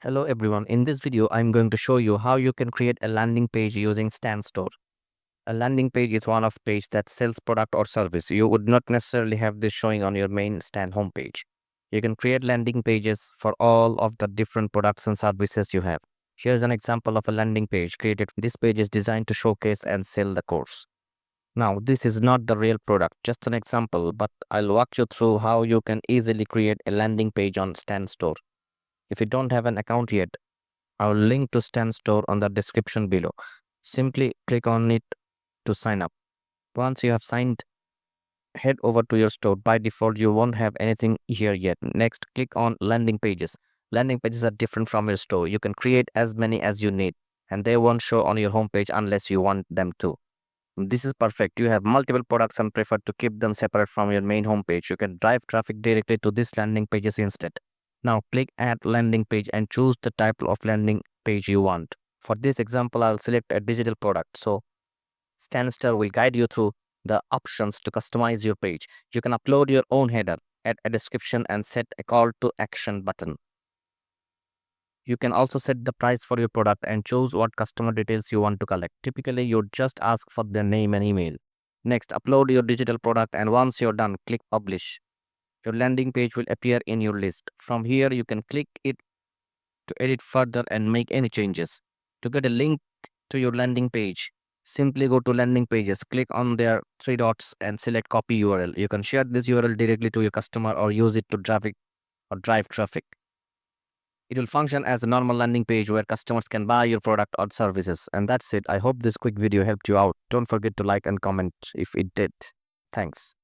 Hello everyone, in this video I'm going to show you how you can create a landing page using Stan Store. A landing page is one of page that sells product or service. You would not necessarily have this showing on your main Stan homepage. You can create landing pages for all of the different products and services you have. Here's an example of a landing page created. This page is designed to showcase and sell the course. Now, this is not the real product, just an example, but I'll walk you through how you can easily create a landing page on Stan Store. If you don't have an account yet, I'll link to Stan Store on the description below. Simply click on it to sign up. Once you have signed, head over to your store. By default, you won't have anything here yet. Next, click on landing pages. Landing pages are different from your store. You can create as many as you need, and they won't show on your homepage unless you want them to. This is perfect. You have multiple products and prefer to keep them separate from your main homepage. You can drive traffic directly to these landing pages instead. Now click Add Landing Page and choose the type of landing page you want. For this example, I'll select a digital product. So Stanster will guide you through the options to customize your page. You can upload your own header, add a description, and set a call to action button. You can also set the price for your product and choose what customer details you want to collect. Typically, you just ask for their name and email. Next, upload your digital product, and once you're done, click Publish. Your landing page will appear in your list. From here, you can click it to edit further and make any changes. To get a link to your landing page, simply go to landing pages, click on their three dots and select copy URL. You can share this URL directly to your customer or use it to drive traffic. It will function as a normal landing page where customers can buy your product or services. And that's it. I hope this quick video helped you out. Don't forget to like and comment if it did. Thanks.